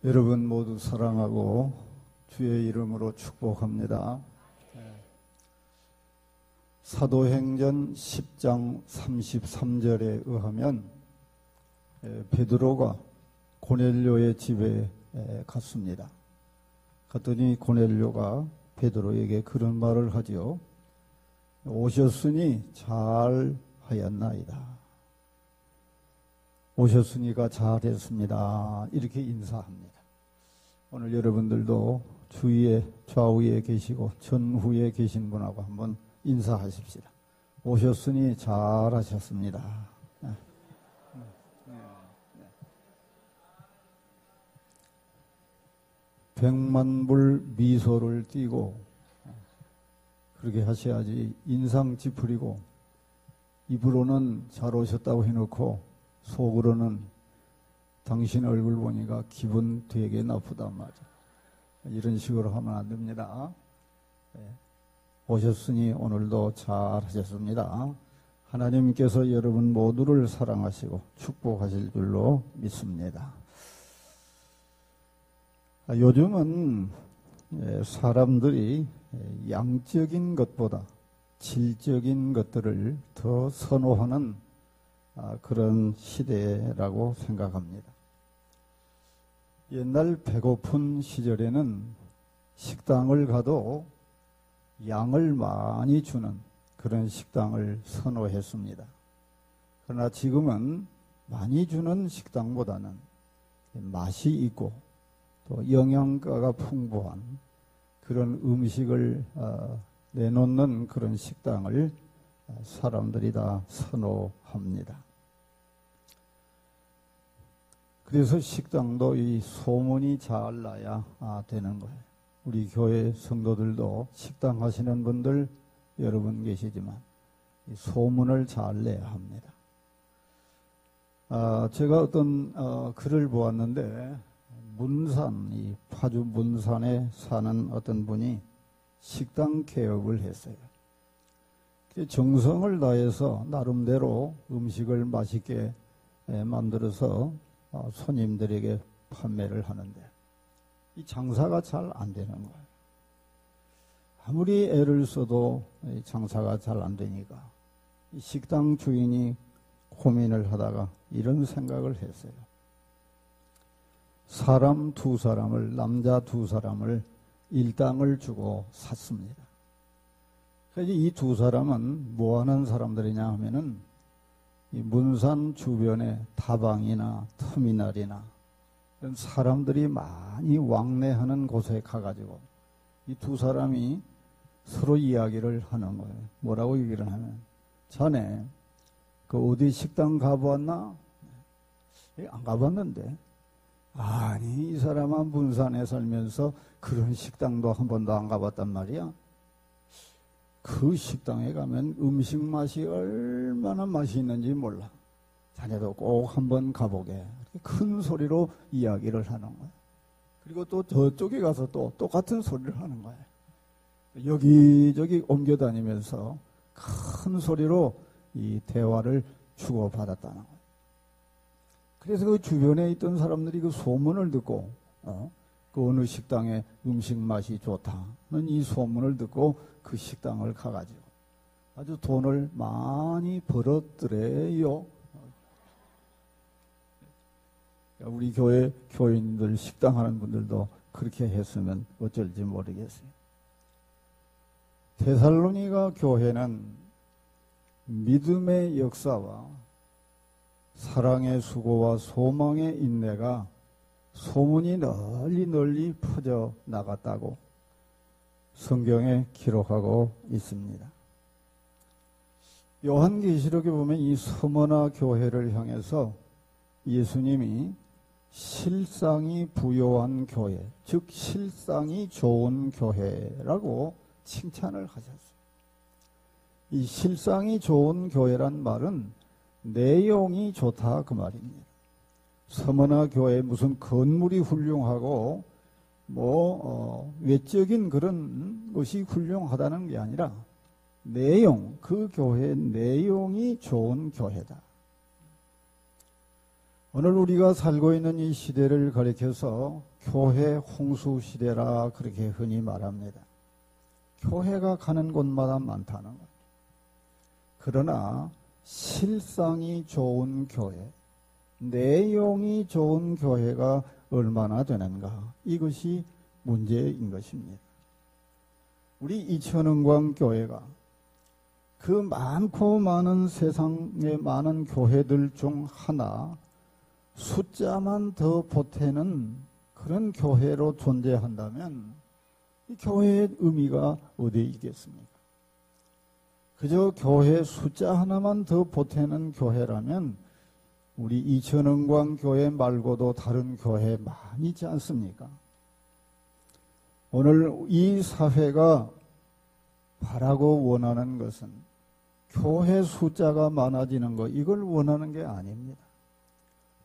여러분 모두 사랑하고 주의 이름으로 축복합니다. 사도행전 10장 33절에 의하면 베드로가 고넬료의 집에 갔습니다. 갔더니 고넬료가 베드로에게 그런 말을 하지요. 오셨으니 잘 하였나이다. 오셨으니까 잘했습니다. 이렇게 인사합니다. 오늘 여러분들도 주위에 좌우에 계시고 전후에 계신 분하고 한번 인사하십시다. 오셨으니 잘하셨습니다. 백만불 미소를 띠고 그렇게 하셔야지 인상 찌푸리고 입으로는 잘 오셨다고 해놓고 속으로는 당신 얼굴 보니까 기분 되게 나쁘단 말이야. 이런 식으로 하면 안 됩니다. 오셨으니 오늘도 잘 하셨습니다. 하나님께서 여러분 모두를 사랑하시고 축복하실 줄로 믿습니다. 요즘은 사람들이 양적인 것보다 질적인 것들을 더 선호하는 그런 시대라고 생각합니다. 옛날 배고픈 시절에는 식당을 가도 양을 많이 주는 그런 식당을 선호했습니다. 그러나 지금은 많이 주는 식당보다는 맛이 있고 또 영양가가 풍부한 그런 음식을 내놓는 그런 식당을 사람들이 다 선호합니다. 그래서 식당도 이 소문이 잘 나야 되는 거예요. 우리 교회 성도들도 식당 하시는 분들 여러분 계시지만 이 소문을 잘 내야 합니다. 제가 어떤 글을 보았는데 문산, 이 파주 문산에 사는 어떤 분이 식당 개업을 했어요. 정성을 다해서 나름대로 음식을 맛있게 만들어서 손님들에게 판매를 하는데 이 장사가 잘 안 되는 거예요. 아무리 애를 써도 장사가 잘 안 되니까 이 식당 주인이 고민을 하다가 이런 생각을 했어요. 사람 두 사람을, 남자 두 사람을 일당을 주고 샀습니다. 그래서 이 두 사람은 뭐 하는 사람들이냐 하면은 이 문산 주변의 다방이나 터미널이나 이런 사람들이 많이 왕래하는 곳에 가가지고 이 두 사람이 서로 이야기를 하는 거예요. 뭐라고 얘기를 하면, 자네 그 어디 식당 가보았나? 안 가봤는데. 아니, 이 사람은 문산에 살면서 그런 식당도 한 번도 안 가봤단 말이야. 그 식당에 가면 음식 맛이 얼마나 맛이 있는지 몰라. 자네도 꼭 한번 가보게. 큰 소리로 이야기를 하는 거야. 그리고 또 저쪽에 가서 또 똑같은 소리를 하는 거야. 여기저기 옮겨다니면서 큰 소리로 이 대화를 주고받았다는 거야. 그래서 그 주변에 있던 사람들이 그 소문을 듣고 그 어느 식당의 음식 맛이 좋다는 이 소문을 듣고 그 식당을 가가지고 아주 돈을 많이 벌었더래요. 우리 교회 교인들 식당 하는 분들도 그렇게 했으면 어쩔지 모르겠어요. 데살로니가 교회는 믿음의 역사와 사랑의 수고와 소망의 인내가 소문이 널리 퍼져 나갔다고 성경에 기록하고 있습니다. 요한계시록에 보면 이 서머나 교회를 향해서 예수님이 실상이 부요한 교회, 즉 실상이 좋은 교회라고 칭찬을 하셨어요. 이 실상이 좋은 교회란 말은 내용이 좋다 그 말입니다. 서머나 교회 무슨 건물이 훌륭하고 외적인 그런 것이 훌륭하다는 게 아니라 내용, 그 교회의 내용이 좋은 교회다. 오늘 우리가 살고 있는 이 시대를 가리켜서 교회 홍수 시대라 그렇게 흔히 말합니다. 교회가 가는 곳마다 많다는 것. 그러나 실상이 좋은 교회, 내용이 좋은 교회가 얼마나 되는가, 이것이 문제인 것입니다. 우리 이천흥광 교회가 그 많고 많은 세상의 많은 교회들 중 하나, 숫자만 더 보태는 그런 교회로 존재한다면 이 교회의 의미가 어디에 있겠습니까? 그저 교회 숫자 하나만 더 보태는 교회라면 우리 이천흥광 교회 말고도 다른 교회 많이 있지 않습니까? 오늘 이 사회가 바라고 원하는 것은 교회 숫자가 많아지는 것, 이걸 원하는 게 아닙니다.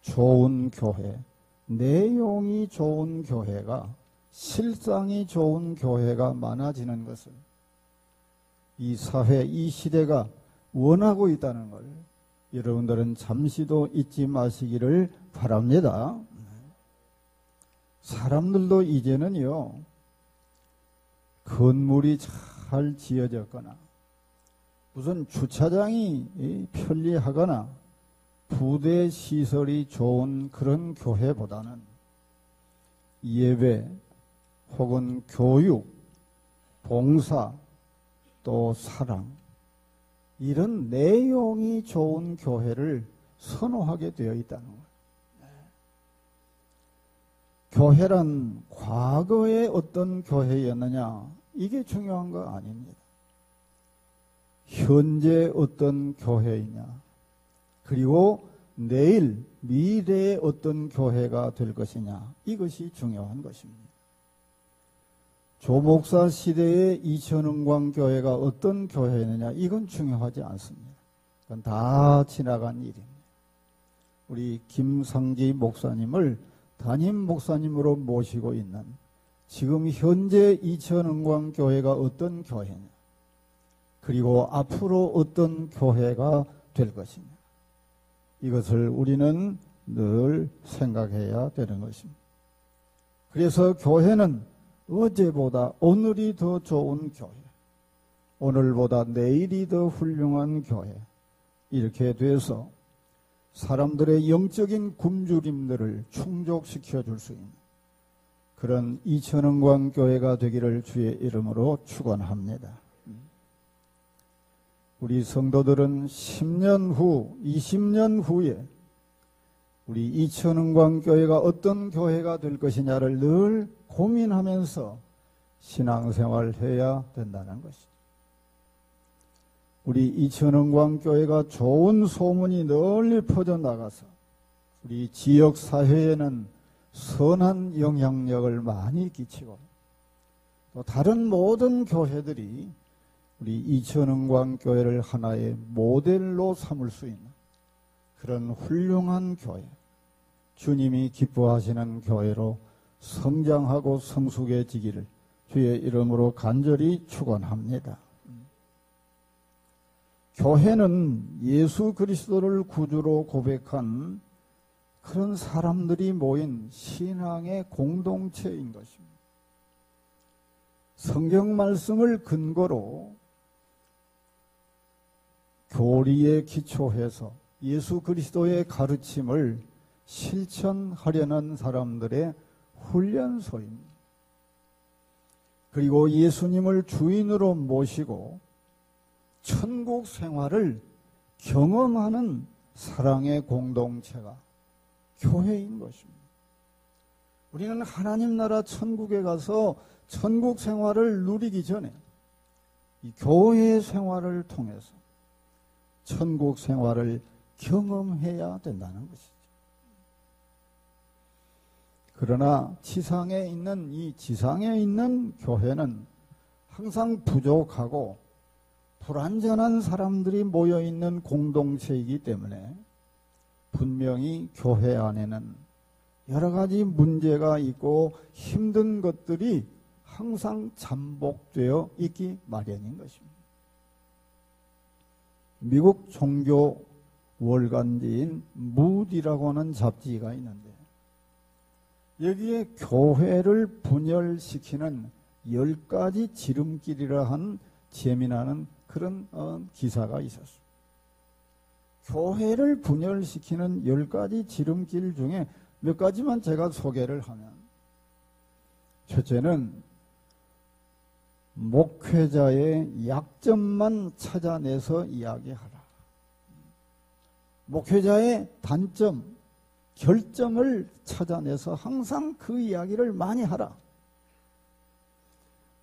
좋은 교회, 내용이 좋은 교회가, 실상이 좋은 교회가 많아지는 것을 이 사회, 이 시대가 원하고 있다는 걸 여러분들은 잠시도 잊지 마시기를 바랍니다. 사람들도 이제는요, 건물이 잘 지어졌거나 무슨 주차장이 편리하거나 부대 시설이 좋은 그런 교회보다는 예배 혹은 교육, 봉사, 또 사랑, 이런 내용이 좋은 교회를 선호하게 되어 있다는 거예요. 교회란 과거에 어떤 교회였느냐, 이게 중요한 거 아닙니다. 현재 어떤 교회이냐, 그리고 내일 미래에 어떤 교회가 될 것이냐, 이것이 중요한 것입니다. 조목사 시대의 이천흥광 교회가 어떤 교회느냐, 이건 중요하지 않습니다. 그건 다 지나간 일입니다. 우리 김상기 목사님을 담임 목사님으로 모시고 있는 지금 현재 이천흥광 교회가 어떤 교회냐, 그리고 앞으로 어떤 교회가 될 것이냐, 이것을 우리는 늘 생각해야 되는 것입니다. 그래서 교회는 어제보다 오늘이 더 좋은 교회, 오늘보다 내일이 더 훌륭한 교회, 이렇게 돼서 사람들의 영적인 굶주림들을 충족시켜 줄 수 있는 그런 이천흥광 교회가 되기를 주의 이름으로 축원합니다. 우리 성도들은 10년 후, 20년 후에 우리 이천흥광 교회가 어떤 교회가 될 것이냐를 늘 고민하면서 신앙생활을 해야 된다는 것이죠. 우리 이천흥광 교회가 좋은 소문이 널리 퍼져나가서 우리 지역사회에는 선한 영향력을 많이 끼치고, 또 다른 모든 교회들이 우리 이천흥광 교회를 하나의 모델로 삼을 수 있는 그런 훌륭한 교회, 주님이 기뻐하시는 교회로 성장하고 성숙해지기를 주의 이름으로 간절히 축원합니다. 교회는 예수 그리스도를 구주로 고백한 그런 사람들이 모인 신앙의 공동체인 것입니다. 성경 말씀을 근거로 교리에 기초해서 예수 그리스도의 가르침을 실천하려는 사람들의 훈련소입니다. 그리고 예수님을 주인으로 모시고 천국 생활을 경험하는 사랑의 공동체가 교회인 것입니다. 우리는 하나님 나라 천국에 가서 천국 생활을 누리기 전에 이 교회 생활을 통해서 천국 생활을 경험해야 된다는 것이죠. 그러나 지상에 있는 교회는 항상 부족하고 불완전한 사람들이 모여있는 공동체이기 때문에 분명히 교회 안에는 여러 가지 문제가 있고 힘든 것들이 항상 잠복되어 있기 마련인 것입니다. 미국 종교 월간지인 무디라고 하는 잡지가 있는데 여기에 교회를 분열시키는 10가지 지름길이라 한 재미나는 그런 기사가 있었어요. 교회를 분열시키는 10가지 지름길 중에 몇 가지만 제가 소개를 하면, 첫째는 목회자의 약점만 찾아내서 이야기하라. 목회자의 단점, 결점을 찾아내서 항상 그 이야기를 많이 하라.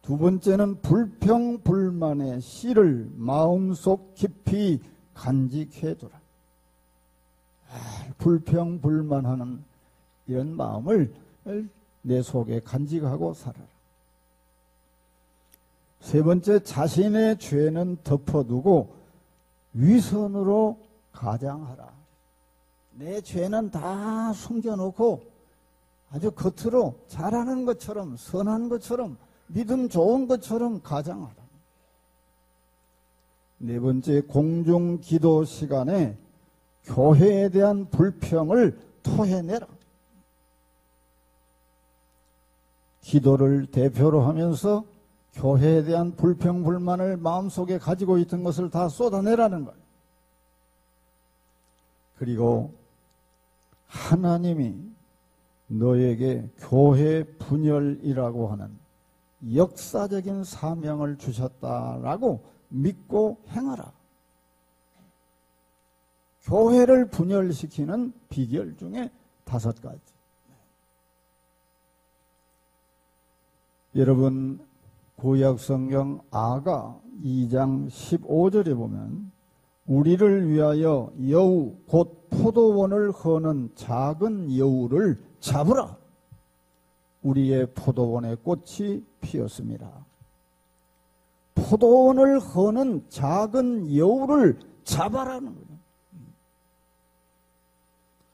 두 번째는 불평불만의 씨를 마음속 깊이 간직해두라. 불평불만하는 이런 마음을 내 속에 간직하고 살아라. 세 번째, 자신의 죄는 덮어두고 위선으로 가장하라. 내 죄는 다 숨겨놓고 아주 겉으로 잘하는 것처럼, 선한 것처럼, 믿음 좋은 것처럼 가장하라. 네 번째, 공중 기도 시간에 교회에 대한 불평을 토해내라. 기도를 대표로 하면서 교회에 대한 불평, 불만을 마음속에 가지고 있던 것을 다 쏟아내라는 거예요. 그리고 하나님이 너에게 교회 분열이라고 하는 역사적인 사명을 주셨다라고 믿고 행하라. 교회를 분열시키는 비결 중에 5가지. 여러분, 구약성경 아가 2장 15절에 보면 우리를 위하여 여우 곧 포도원을 허는 작은 여우를 잡으라. 우리의 포도원에 꽃이 피었습니다. 포도원을 허는 작은 여우를 잡아라는 거예요.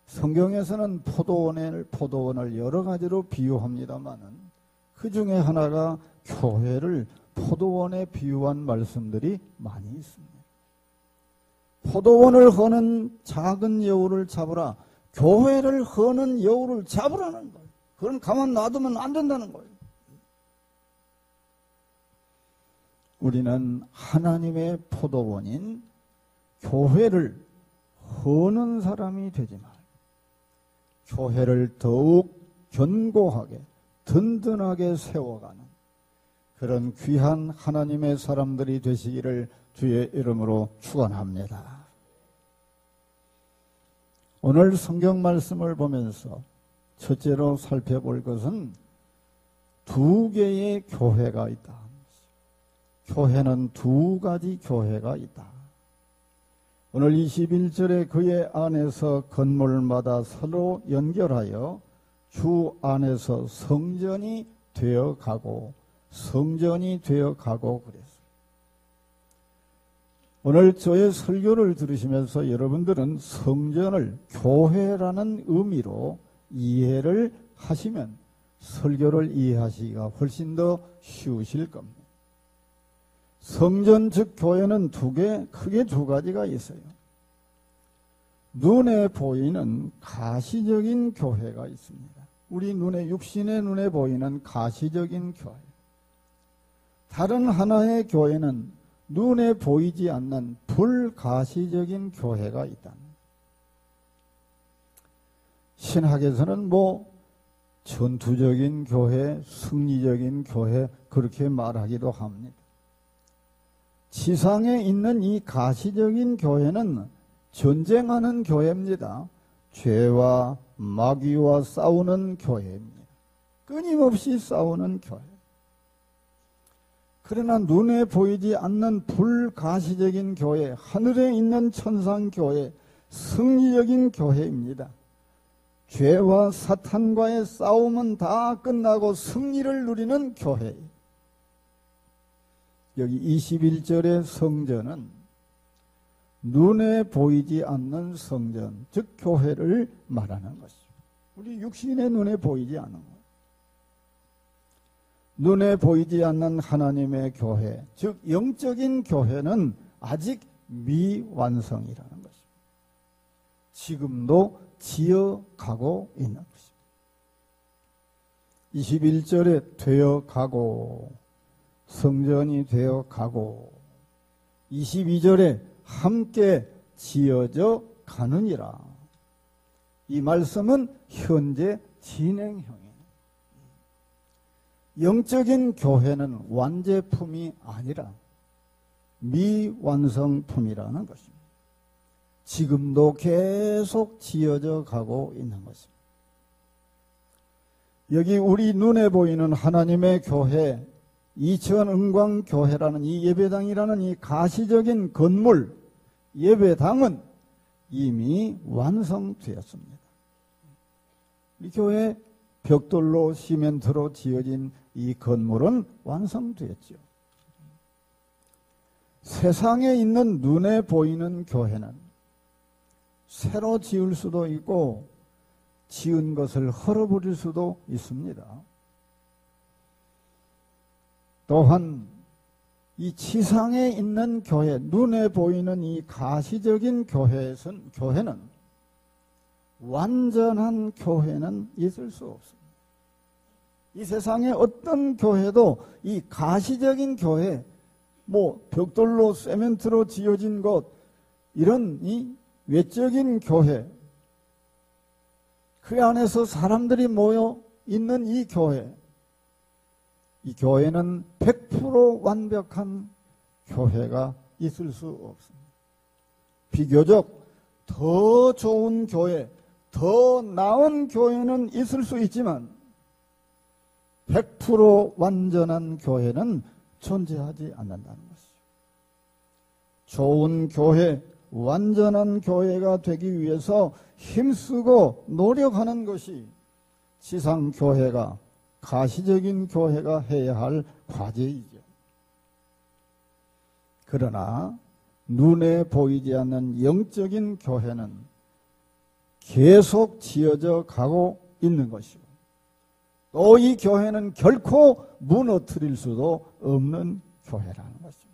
성경에서는 포도원을 여러 가지로 비유합니다만은 그 중에 하나가 교회를 포도원에 비유한 말씀들이 많이 있습니다. 포도원을 허는 작은 여우를 잡으라. 교회를 허는 여우를 잡으라는 거예요. 그건 가만 놔두면 안 된다는 거예요. 우리는 하나님의 포도원인 교회를 허는 사람이 되지 말. 교회를 더욱 견고하게 든든하게 세워가는 그런 귀한 하나님의 사람들이 되시기를 주의 이름으로 축원합니다. 오늘 성경 말씀을 보면서 첫째로 살펴볼 것은 2개의 교회가 있다. 교회는 2가지 교회가 있다. 오늘 21절에 그의 안에서 건물마다 서로 연결하여 주 안에서 성전이 되어가고 그랬어요. 오늘 저의 설교를 들으시면서 여러분들은 성전을 교회라는 의미로 이해를 하시면 설교를 이해하시기가 훨씬 더 쉬우실 겁니다. 성전 즉 교회는 크게 2가지가 있어요. 눈에 보이는 가시적인 교회가 있습니다. 우리 육신의 눈에 보이는 가시적인 교회. 다른 하나의 교회는 눈에 보이지 않는 불가시적인 교회가 있다. 신학에서는 전투적인 교회, 승리적인 교회 그렇게 말하기도 합니다. 지상에 있는 이 가시적인 교회는 전쟁하는 교회입니다. 죄와 마귀와 싸우는 교회입니다. 끊임없이 싸우는 교회. 그러나 눈에 보이지 않는 불가시적인 교회, 하늘에 있는 천상교회, 승리적인 교회입니다. 죄와 사탄과의 싸움은 다 끝나고 승리를 누리는 교회. 여기 21절의 성전은 눈에 보이지 않는 성전, 즉 교회를 말하는 것이죠. 우리 육신의 눈에 보이지 않는 것. 눈에 보이지 않는 하나님의 교회, 즉 영적인 교회는 아직 미완성이라는 것입니다. 지금도 지어가고 있는 것입니다. 21절에 되어가고 성전이 되어가고 22절에 함께 지어져 가느니라. 이 말씀은 현재 진행형이에요. 영적인 교회는 완제품이 아니라 미완성품이라는 것입니다. 지금도 계속 지어져 가고 있는 것입니다. 여기 우리 눈에 보이는 하나님의 교회, 이천은광교회라는 이 예배당이라는 이 가시적인 건물, 예배당은 이미 완성되었습니다. 이 교회 벽돌로 시멘트로 지어진 이 건물은 완성되었죠. 세상에 있는 눈에 보이는 교회는 새로 지을 수도 있고 지은 것을 헐어버릴 수도 있습니다. 또한 이 지상에 있는 교회, 눈에 보이는 이 가시적인 교회는 완전한 교회는 있을 수 없습니다. 이 세상에 어떤 교회도 이 가시적인 교회, 벽돌로 세멘트로 지어진 것, 이런 이 외적인 교회, 그 안에서 사람들이 모여 있는 이 교회는 100% 완벽한 교회가 있을 수 없습니다. 비교적 더 좋은 교회, 더 나은 교회는 있을 수 있지만 100% 완전한 교회는 존재하지 않는다는 것이죠. 좋은 교회, 완전한 교회가 되기 위해서 힘쓰고 노력하는 것이 지상교회가, 가시적인 교회가 해야 할 과제이죠. 그러나 눈에 보이지 않는 영적인 교회는 계속 지어져 가고 있는 것이고, 또 이 교회는 결코 무너뜨릴 수도 없는 교회라는 것입니다.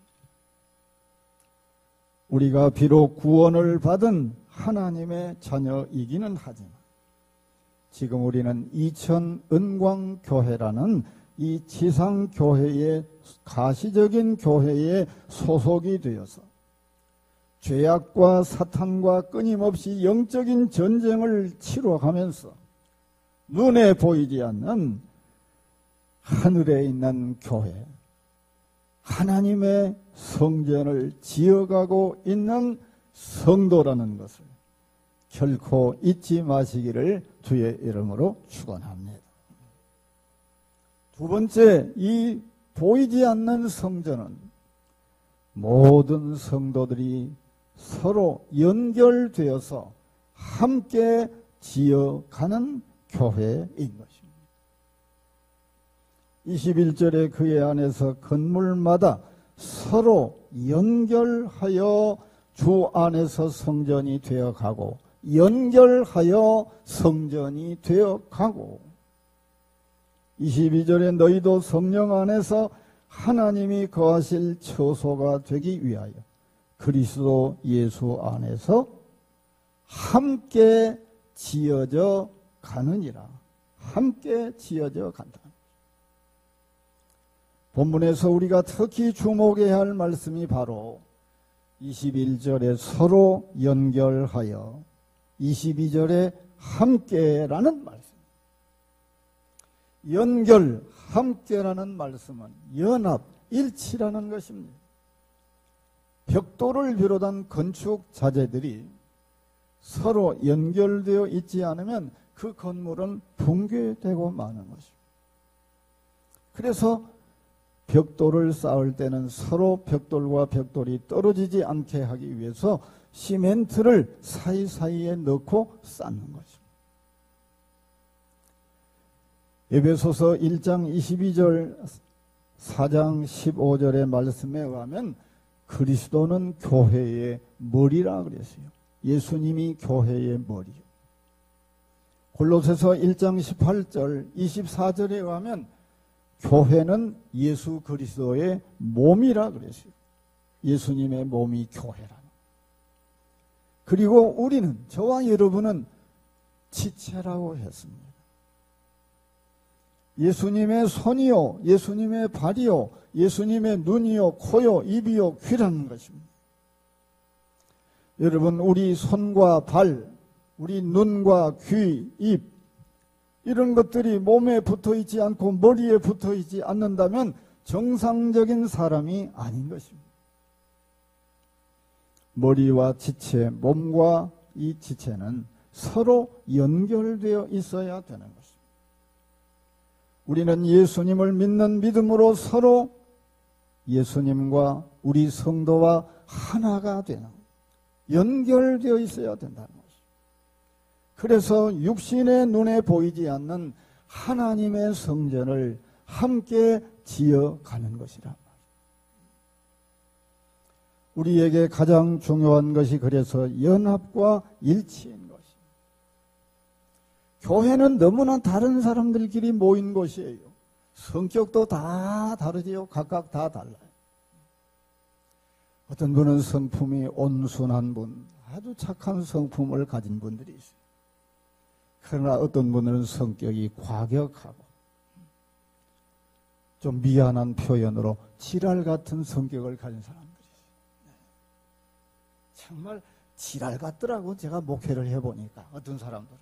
우리가 비록 구원을 받은 하나님의 자녀이기는 하지만 지금 우리는 이천은광교회라는 이 지상교회의 가시적인 교회에 소속이 되어서 죄악과 사탄과 끊임없이 영적인 전쟁을 치러가면서 눈에 보이지 않는 하늘에 있는 교회, 하나님의 성전을 지어가고 있는 성도라는 것을 결코 잊지 마시기를 주의 이름으로 축원합니다. 두 번째, 이 보이지 않는 성전은 모든 성도들이 서로 연결되어서 함께 지어가는 교회인 것입니다. 21절에 그의 안에서 건물마다 서로 연결하여 주 안에서 성전이 되어가고, 연결하여 성전이 되어가고, 22절에 너희도 성령 안에서 하나님이 거하실 처소가 되기 위하여 그리스도 예수 안에서 함께 지어져 가느니라. 함께 지어져 간다. 본문에서 우리가 특히 주목해야 할 말씀이 바로 21절에 서로 연결하여 22절에 함께라는 말씀. 연결, 함께라는 말씀은 연합, 일치라는 것입니다. 벽돌을 비롯한 건축 자재들이 서로 연결되어 있지 않으면 그 건물은 붕괴되고 마는 것입니다. 그래서 벽돌을 쌓을 때는 서로 벽돌과 벽돌이 떨어지지 않게 하기 위해서 시멘트를 사이사이에 넣고 쌓는 것입니다. 에베소서 1장 22절, 4장 15절의 말씀에 의하면 그리스도는 교회의 머리라 그랬어요. 예수님이 교회의 머리요. 골로새서 1장 18절, 24절에 의하면 교회는 예수 그리스도의 몸이라 그랬어요. 예수님의 몸이 교회라는. 그리고 우리는, 저와 여러분은 지체라고 했습니다. 예수님의 손이요, 예수님의 발이요, 예수님의 눈이요, 코요, 입이요, 귀라는 것입니다. 여러분, 우리 손과 발, 우리 눈과 귀, 입, 이런 것들이 몸에 붙어 있지 않고 머리에 붙어 있지 않는다면 정상적인 사람이 아닌 것입니다. 머리와 지체, 몸과 이 지체는 서로 연결되어 있어야 되는 것입니다. 우리는 예수님을 믿는 믿음으로 서로 예수님과 우리 성도와 하나가 되는, 연결되어 있어야 된다는 것입니다. 그래서 육신의 눈에 보이지 않는 하나님의 성전을 함께 지어가는 것이라. 우리에게 가장 중요한 것이 그래서 연합과 일치인 것입니다. 교회는 너무나 다른 사람들끼리 모인 곳이에요. 성격도 다 다르지요. 각각 다 달라요. 어떤 분은 성품이 온순한 분, 아주 착한 성품을 가진 분들이 있어요. 그러나 어떤 분은 성격이 과격하고 좀 미안한 표현으로 지랄 같은 성격을 가진 사람들이 있어요. 정말 지랄 같더라고. 제가 목회를 해보니까 어떤 사람들은.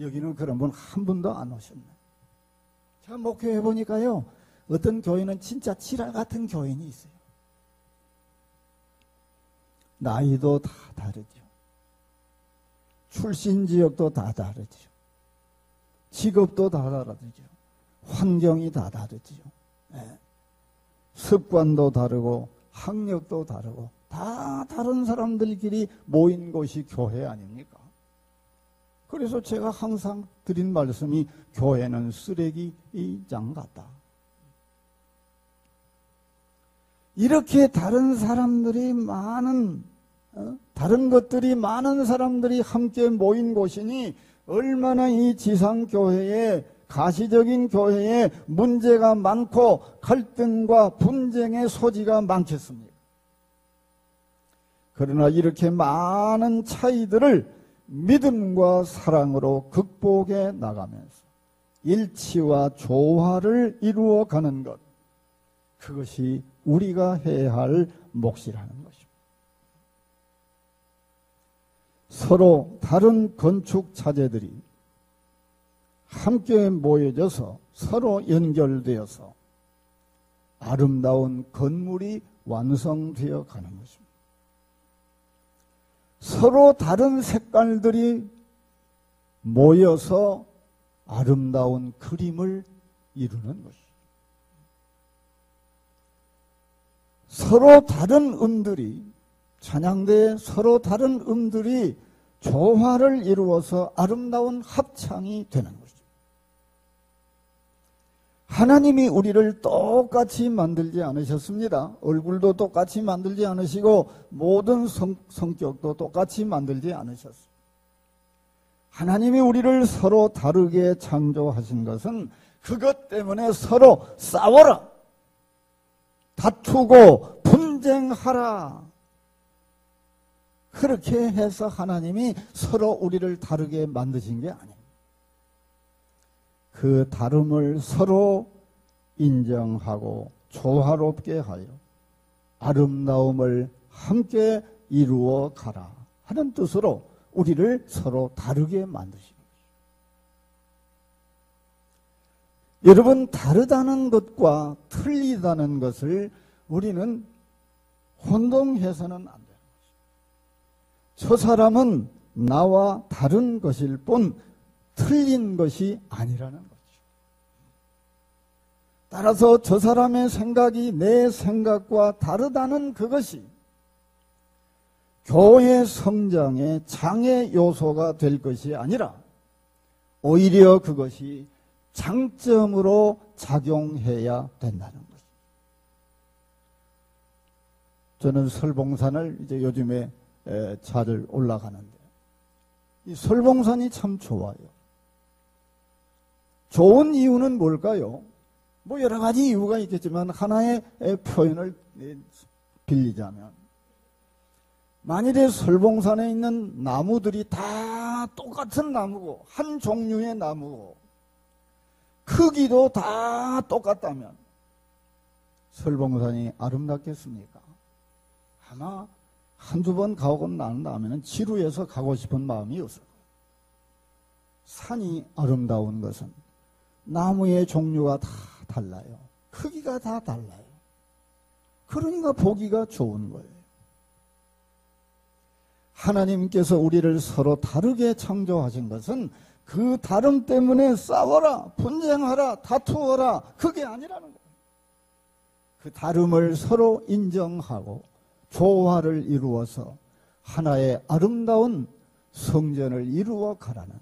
여기는 그런 분 한 분도 안 오셨네. 제가 목회해보니까요, 어떤 교회는 진짜 지랄 같은 교인이 있어요. 나이도 다 다르죠. 출신 지역도 다 다르죠. 직업도 다 다르죠. 환경이 다 다르죠. 네. 습관도 다르고 학력도 다르고 다 다른 사람들끼리 모인 곳이 교회 아닙니까? 그래서 제가 항상 드린 말씀이 교회는 쓰레기장 같다. 이렇게 다른 사람들이 많은, 다른 것들이 많은 사람들이 함께 모인 곳이니 얼마나 이 지상교회에, 가시적인 교회에 문제가 많고 갈등과 분쟁의 소지가 많겠습니까? 그러나 이렇게 많은 차이들을 믿음과 사랑으로 극복해 나가면서 일치와 조화를 이루어가는 것, 그것이 우리가 해야 할 몫이라는 것입니다. 서로 다른 건축 자재들이 함께 모여져서 서로 연결되어서 아름다운 건물이 완성되어 가는 것입니다. 서로 다른 색깔들이 모여서 아름다운 그림을 이루는 것입니다. 서로 다른 음들이, 찬양대에 서로 다른 음들이 조화를 이루어서 아름다운 합창이 되는 것입니다. 하나님이 우리를 똑같이 만들지 않으셨습니다. 얼굴도 똑같이 만들지 않으시고 모든 성격도 똑같이 만들지 않으셨습니다. 하나님이 우리를 서로 다르게 창조하신 것은 그것 때문에 서로 싸워라, 다투고 분쟁하라, 그렇게 해서 하나님이 서로 우리를 다르게 만드신 게 아닙니다. 그 다름을 서로 인정하고 조화롭게 하여 아름다움을 함께 이루어 가라 하는 뜻으로 우리를 서로 다르게 만드신 것입니다. 여러분, 다르다는 것과 틀리다는 것을 우리는 혼동해서는 안 돼요. 저 사람은 나와 다른 것일 뿐 틀린 것이 아니라는 거죠. 따라서 저 사람의 생각이 내 생각과 다르다는 그것이 교회 성장의 장애 요소가 될 것이 아니라 오히려 그것이 장점으로 작용해야 된다는 것입니다. 저는 설봉산을 이제 요즘에 자주 올라가는데 이 설봉산이 참 좋아요. 좋은 이유는 뭘까요? 뭐 여러 가지 이유가 있겠지만 하나의 표현을 빌리자면 만일에 설봉산에 있는 나무들이 다 똑같은 나무고 한 종류의 나무고 크기도 다 똑같다면 설봉산이 아름답겠습니까? 아마 한두 번 가고 난 다음에는 지루해서 가고 싶은 마음이 없어요. 산이 아름다운 것은 나무의 종류가 다 달라요. 크기가 다 달라요. 그러니까 보기가 좋은 거예요. 하나님께서 우리를 서로 다르게 창조하신 것은 그 다름 때문에 싸워라, 분쟁하라, 다투어라, 그게 아니라는 거예요. 그 다름을 서로 인정하고 조화를 이루어서 하나의 아름다운 성전을 이루어 가라는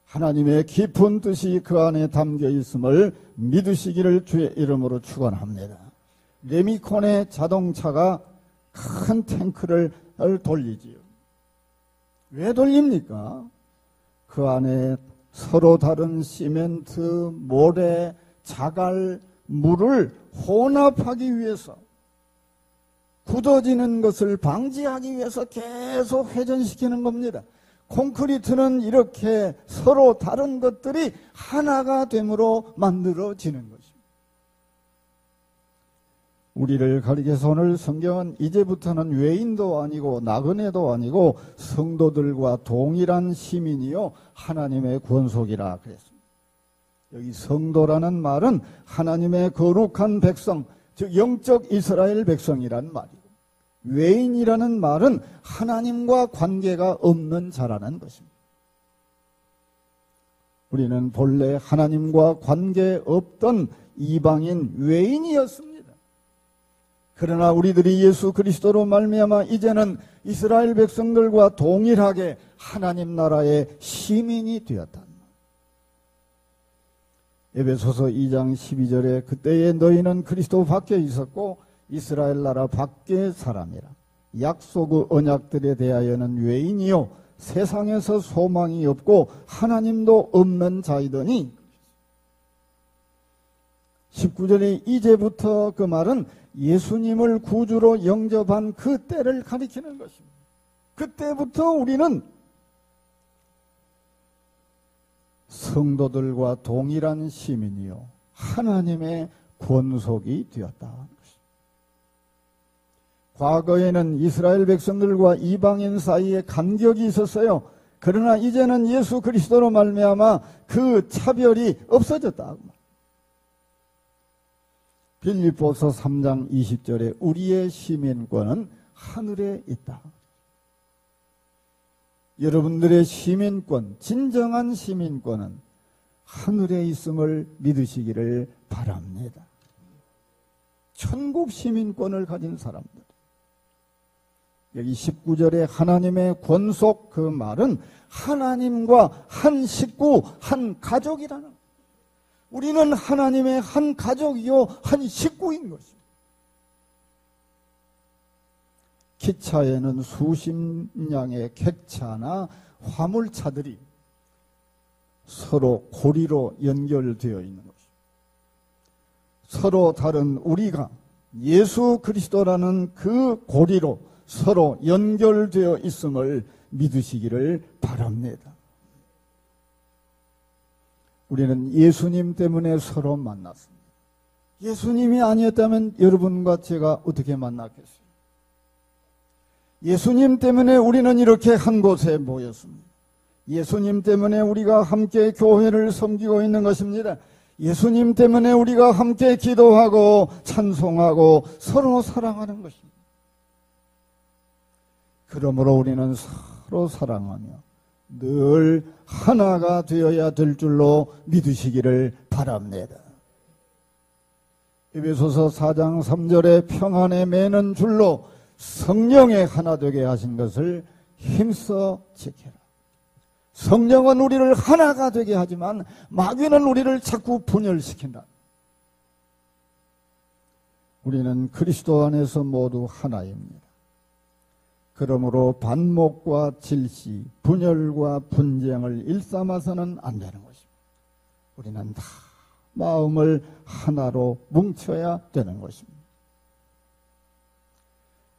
하나님의 깊은 뜻이 그 안에 담겨 있음을 믿으시기를 주의 이름으로 축원합니다. 레미콘의 자동차가 큰 탱크를 돌리지요. 왜 돌립니까? 그 안에 서로 다른 시멘트, 모래, 자갈, 물을 혼합하기 위해서, 굳어지는 것을 방지하기 위해서 계속 회전시키는 겁니다. 콘크리트는 이렇게 서로 다른 것들이 하나가 됨으로 만들어지는 것입니다. 우리를 가리켜서 오늘 성경은 이제부터는 외인도 아니고 나그네도 아니고 성도들과 동일한 시민이요 하나님의 권속이라 그랬습니다. 여기 성도라는 말은 하나님의 거룩한 백성, 즉 영적 이스라엘 백성이란 말이고, 외인이라는 말은 하나님과 관계가 없는 자라는 것입니다. 우리는 본래 하나님과 관계 없던 이방인 외인이었습니다. 그러나 우리들이 예수 그리스도로 말미암아 이제는 이스라엘 백성들과 동일하게 하나님 나라의 시민이 되었다. 에베소서 2장 12절에 그때에 너희는 그리스도 밖에 있었고 이스라엘 나라 밖의 사람이라. 약속의 언약들에 대하여는 외인이요 세상에서 소망이 없고 하나님도 없는 자이더니 19절에 이제부터 그 말은 예수님을 구주로 영접한 그 때를 가리키는 것입니다. 그때부터 우리는 성도들과 동일한 시민이요 하나님의 권속이 되었다. 과거에는 이스라엘 백성들과 이방인 사이에 간격이 있었어요. 그러나 이제는 예수 그리스도로 말미암아 그 차별이 없어졌다. 빌립보서 3장 20절에 우리의 시민권은 하늘에 있다. 여러분들의 시민권, 진정한 시민권은 하늘에 있음을 믿으시기를 바랍니다. 천국 시민권을 가진 사람들. 여기 19절에 하나님의 권속 그 말은 하나님과 한 식구, 한 가족이라는 거예요. 우리는 하나님의 한 가족이요 한 식구인 것입니다. 기차에는 수십 량의 객차나 화물차들이 서로 고리로 연결되어 있는 것입니다. 서로 다른 우리가 예수 그리스도라는 그 고리로 서로 연결되어 있음을 믿으시기를 바랍니다. 우리는 예수님 때문에 서로 만났습니다. 예수님이 아니었다면 여러분과 제가 어떻게 만났겠어요? 예수님 때문에 우리는 이렇게 한 곳에 모였습니다. 예수님 때문에 우리가 함께 교회를 섬기고 있는 것입니다. 예수님 때문에 우리가 함께 기도하고 찬송하고 서로 사랑하는 것입니다. 그러므로 우리는 서로 사랑하며 늘 하나가 되어야 될 줄로 믿으시기를 바랍니다. 에베소서 4장 3절에 평안에 매는 줄로 성령에 하나 되게 하신 것을 힘써 지켜라. 성령은 우리를 하나가 되게 하지만 마귀는 우리를 자꾸 분열시킨다. 우리는 그리스도 안에서 모두 하나입니다. 그러므로 반목과 질시, 분열과 분쟁을 일삼아서는 안 되는 것입니다. 우리는 다 마음을 하나로 뭉쳐야 되는 것입니다.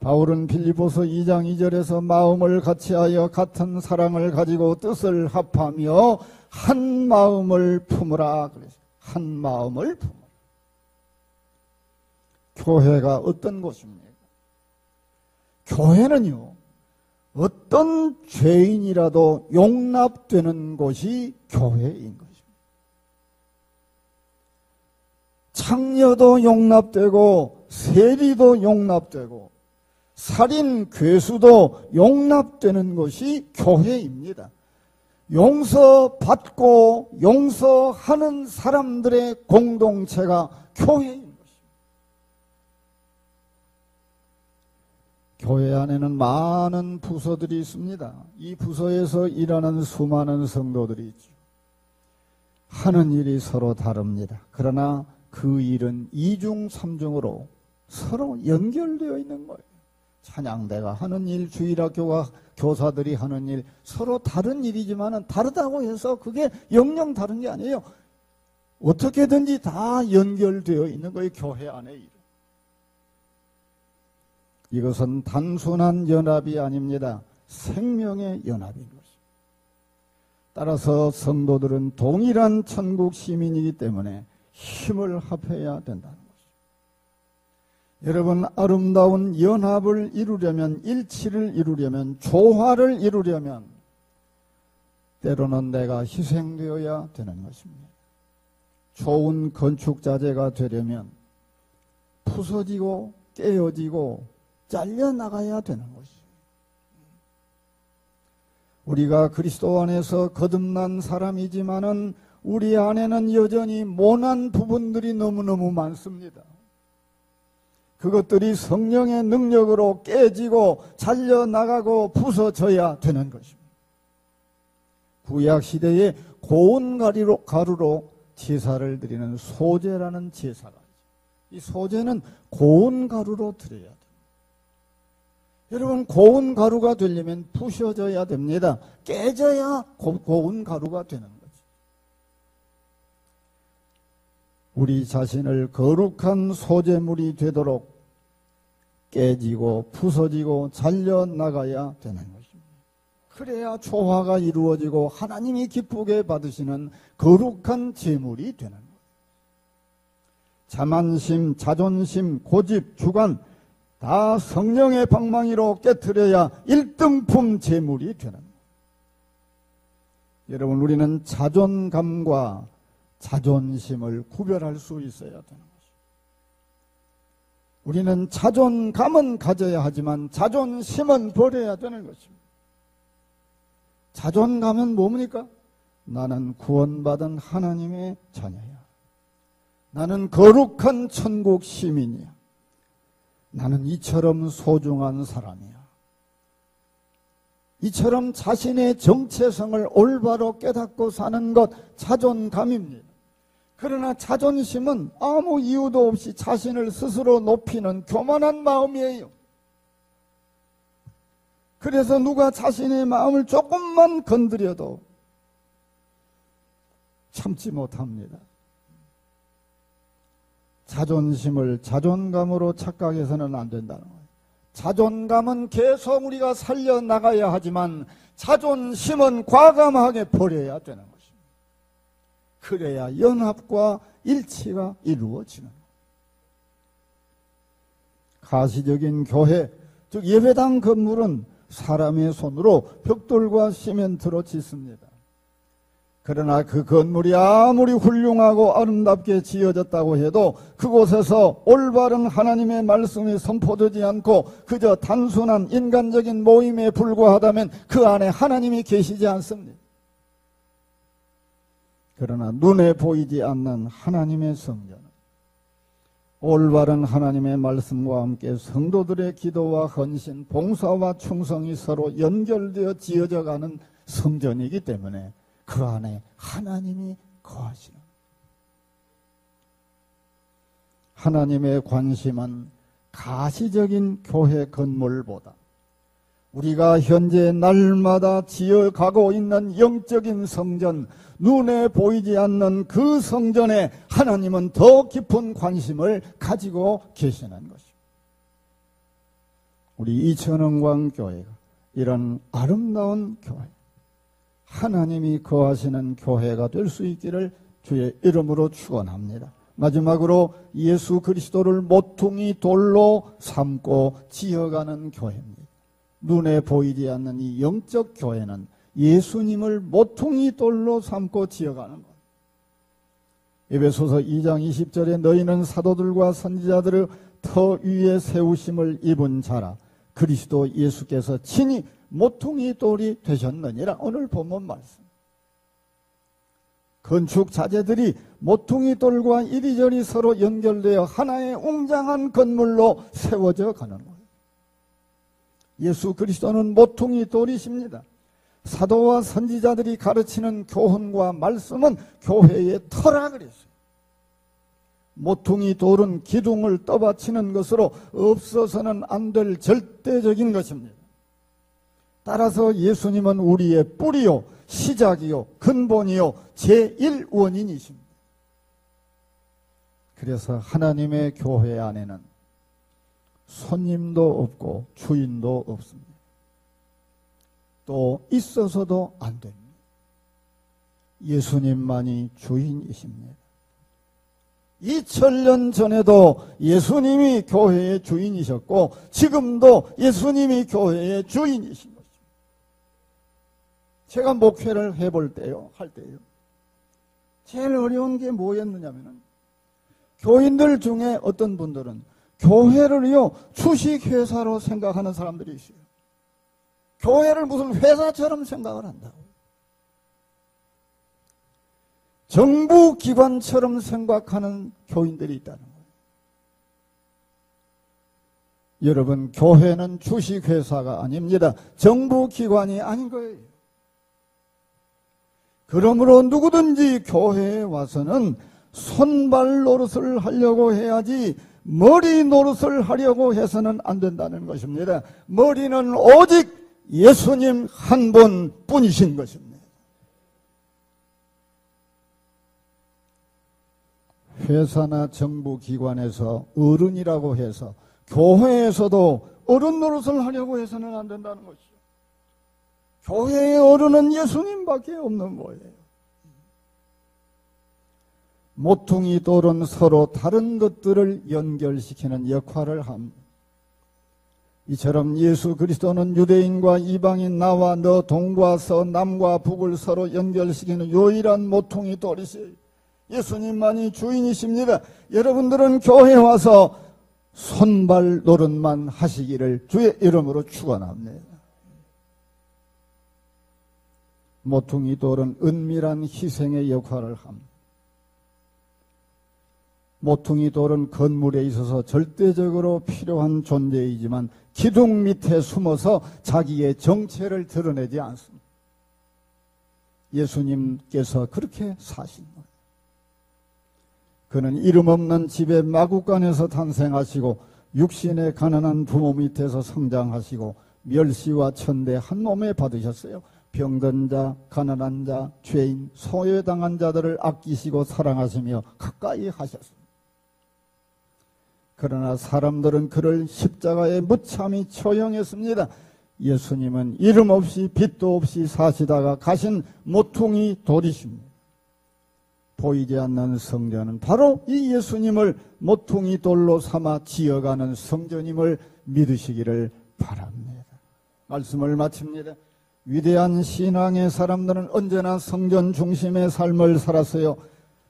바울은 빌립보서 2장 2절에서 마음을 같이하여 같은 사랑을 가지고 뜻을 합하며 한 마음을 품으라 그랬어요. 한 마음을 품으라. 교회가 어떤 곳입니까? 교회는요, 어떤 죄인이라도 용납되는 곳이 교회인 것입니다. 창녀도 용납되고 세리도 용납되고 살인, 괴수도 용납되는 것이 교회입니다. 용서받고 용서하는 사람들의 공동체가 교회인 것입니다. 교회 안에는 많은 부서들이 있습니다. 이 부서에서 일하는 수많은 성도들이 있죠. 하는 일이 서로 다릅니다. 그러나 그 일은 이중삼중으로 서로 연결되어 있는 거예요. 찬양대가 하는 일, 주일학교가 교사들이 하는 일, 서로 다른 일이지만 다르다고 해서 그게 영영 다른 게 아니에요. 어떻게든지 다 연결되어 있는 거예요. 교회 안에 일. 이것은 단순한 연합이 아닙니다. 생명의 연합인 것입니다. 따라서 성도들은 동일한 천국 시민이기 때문에 힘을 합해야 된다는 것입니다. 여러분, 아름다운 연합을 이루려면, 일치를 이루려면, 조화를 이루려면 때로는 내가 희생되어야 되는 것입니다. 좋은 건축자재가 되려면 부서지고 깨어지고 잘려나가야 되는 것이죠. 우리가 그리스도 안에서 거듭난 사람이지만은 우리 안에는 여전히 모난 부분들이 너무너무 많습니다. 그것들이 성령의 능력으로 깨지고 잘려나가고 부서져야 되는 것입니다. 구약시대에 고운 가루로 제사를 드리는 소제라는 제사가 있죠. 이 소제는 고운 가루로 드려야 됩니다. 여러분, 고운 가루가 되려면 부셔져야 됩니다. 깨져야 고운 가루가 되는 거죠. 우리 자신을 거룩한 소재물이 되도록 깨지고 부서지고 잘려나가야 되는 것입니다. 그래야 조화가 이루어지고 하나님이 기쁘게 받으시는 거룩한 제물이 되는 거예요. 자만심, 자존심, 고집, 주관 다 성령의 방망이로 깨트려야 1등품 제물이 되는 거예요. 여러분, 우리는 자존감과 자존심을 구별할 수 있어야 되는 것입니다. 우리는 자존감은 가져야 하지만 자존심은 버려야 되는 것입니다. 자존감은 뭡니까? 나는 구원받은 하나님의 자녀야. 나는 거룩한 천국 시민이야. 나는 이처럼 소중한 사람이야. 이처럼 자신의 정체성을 올바로 깨닫고 사는 것, 자존감입니다. 그러나 자존심은 아무 이유도 없이 자신을 스스로 높이는 교만한 마음이에요. 그래서 누가 자신의 마음을 조금만 건드려도 참지 못합니다. 자존심을 자존감으로 착각해서는 안 된다는 거예요. 자존감은 계속 우리가 살려나가야 하지만 자존심은 과감하게 버려야 되는 것입니다. 그래야 연합과 일치가 이루어지는 거예요. 가시적인 교회, 즉 예배당 건물은 사람의 손으로 벽돌과 시멘트로 짓습니다. 그러나 그 건물이 아무리 훌륭하고 아름답게 지어졌다고 해도 그곳에서 올바른 하나님의 말씀이 선포되지 않고 그저 단순한 인간적인 모임에 불과하다면 그 안에 하나님이 계시지 않습니다. 그러나 눈에 보이지 않는 하나님의 성전은 올바른 하나님의 말씀과 함께 성도들의 기도와 헌신, 봉사와 충성이 서로 연결되어 지어져 가는 성전이기 때문에 그 안에 하나님이 거하시는, 하나님의 관심은 가시적인 교회 건물보다 우리가 현재 날마다 지어가고 있는 영적인 성전, 눈에 보이지 않는 그 성전에 하나님은 더 깊은 관심을 가지고 계시는 것입니다. 우리 이천흥광교회가 이런 아름다운 교회, 하나님이 거하시는 교회가 될 수 있기를 주의 이름으로 축원합니다. 마지막으로 예수 그리스도를 모퉁이 돌로 삼고 지어가는 교회입니다. 눈에 보이지 않는 이 영적 교회는 예수님을 모퉁이 돌로 삼고 지어가는 것. 에베소서 2장 20절에 너희는 사도들과 선지자들의 터 위에 세우심을 입은 자라 그리스도 예수께서 친히 모퉁이 돌이 되셨느니라. 오늘 본문 말씀. 건축 자재들이 모퉁이 돌과 이리저리 서로 연결되어 하나의 웅장한 건물로 세워져 가는 거예요. 예수 그리스도는 모퉁이 돌이십니다. 사도와 선지자들이 가르치는 교훈과 말씀은 교회의 터라 그랬어요. 모퉁이 돌은 기둥을 떠받치는 것으로 없어서는 안 될 절대적인 것입니다. 따라서 예수님은 우리의 뿌리요, 시작이요, 근본이요, 제1원인이십니다. 그래서 하나님의 교회 안에는 손님도 없고 주인도 없습니다. 또 있어서도 안 됩니다. 예수님만이 주인이십니다. 2000년 전에도 예수님이 교회의 주인이셨고 지금도 예수님이 교회의 주인이신 것입니다. 제가 목회를 해볼 때요, 할 때요, 제일 어려운 게 뭐였느냐면은 교인들 중에 어떤 분들은 교회를요 주식회사로 생각하는 사람들이 있어요. 교회를 무슨 회사처럼 생각을 한다고. 정부기관처럼 생각하는 교인들이 있다는 거예요. 여러분, 교회는 주식회사가 아닙니다. 정부기관이 아닌 거예요. 그러므로 누구든지 교회에 와서는 손발 노릇을 하려고 해야지 머리 노릇을 하려고 해서는 안 된다는 것입니다. 머리는 오직 예수님 한 분뿐이신 것입니다. 회사나 정부기관에서 어른이라고 해서 교회에서도 어른 노릇을 하려고 해서는 안 된다는 것이죠. 교회의 어른은 예수님밖에 없는 거예요. 모퉁이 돌은 서로 다른 것들을 연결시키는 역할을 합니다. 이처럼 예수 그리스도는 유대인과 이방인, 나와 너, 동과 서, 남과 북을 서로 연결시키는 유일한 모퉁이 돌이세요. 예수님만이 주인이십니다. 여러분들은 교회에 와서 손발 노릇만 하시기를 주의 이름으로 축원합니다. 모퉁이 돌은 은밀한 희생의 역할을 합니다. 모퉁이 돌은 건물에 있어서 절대적으로 필요한 존재이지만 기둥 밑에 숨어서 자기의 정체를 드러내지 않습니다. 예수님께서 그렇게 사신 거예요. 그는 이름 없는 집의 마구간에서 탄생하시고 육신의 가난한 부모 밑에서 성장하시고 멸시와 천대 한 몸에 받으셨어요. 병든 자, 가난한 자, 죄인, 소외당한 자들을 아끼시고 사랑하시며 가까이 하셨습니다. 그러나 사람들은 그를 십자가에 무참히 처형했습니다. 예수님은 이름 없이 빛도 없이 사시다가 가신 모퉁이 돌이십니다. 보이지 않는 성전은 바로 이 예수님을 모퉁이 돌로 삼아 지어가는 성전임을 믿으시기를 바랍니다. 말씀을 마칩니다. 위대한 신앙의 사람들은 언제나 성전 중심의 삶을 살았어요.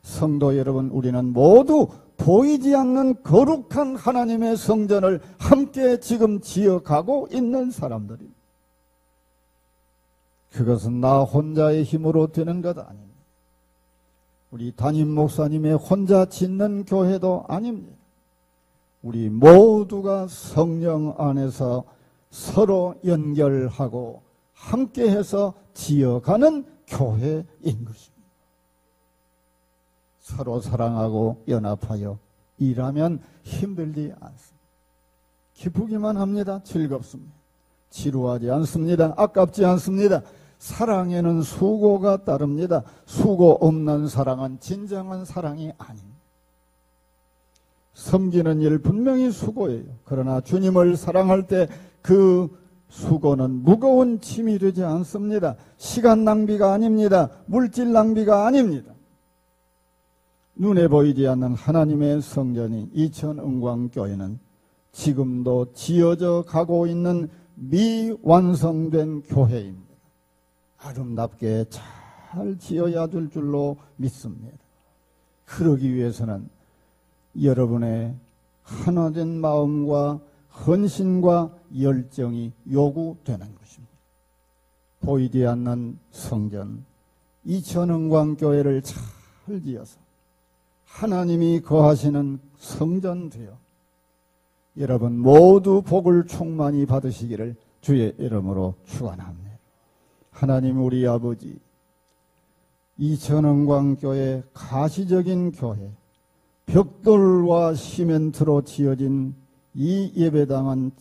성도 여러분, 우리는 모두 보이지 않는 거룩한 하나님의 성전을 함께 지금 지어가고 있는 사람들입니다. 그것은 나 혼자의 힘으로 되는 것 아닙니다. 우리 담임 목사님의 혼자 짓는 교회도 아닙니다. 우리 모두가 성령 안에서 서로 연결하고 함께해서 지어가는 교회인 것입니다. 서로 사랑하고 연합하여 일하면 힘들지 않습니다. 기쁘기만 합니다. 즐겁습니다. 지루하지 않습니다. 아깝지 않습니다. 사랑에는 수고가 따릅니다. 수고 없는 사랑은 진정한 사랑이 아닙니다. 섬기는 일 분명히 수고예요. 그러나 주님을 사랑할 때 그 수고는 무거운 짐이 되지 않습니다. 시간 낭비가 아닙니다. 물질 낭비가 아닙니다. 눈에 보이지 않는 하나님의 성전인 이천은광교회는 지금도 지어져 가고 있는 미완성된 교회입니다. 아름답게 잘 지어야 될 줄로 믿습니다. 그러기 위해서는 여러분의 하나된 마음과 헌신과 열정이 요구되는 것입니다. 보이지 않는 성전 이천은광교회를 잘 지어서 하나님이 거하시는 성전 되어 여러분 모두 복을 충만히 받으시기를 주의 이름으로 축원합니다. 하나님 우리 아버지, 이천은광교회 가시적인 교회, 벽돌과 시멘트로 지어진 이 예배당은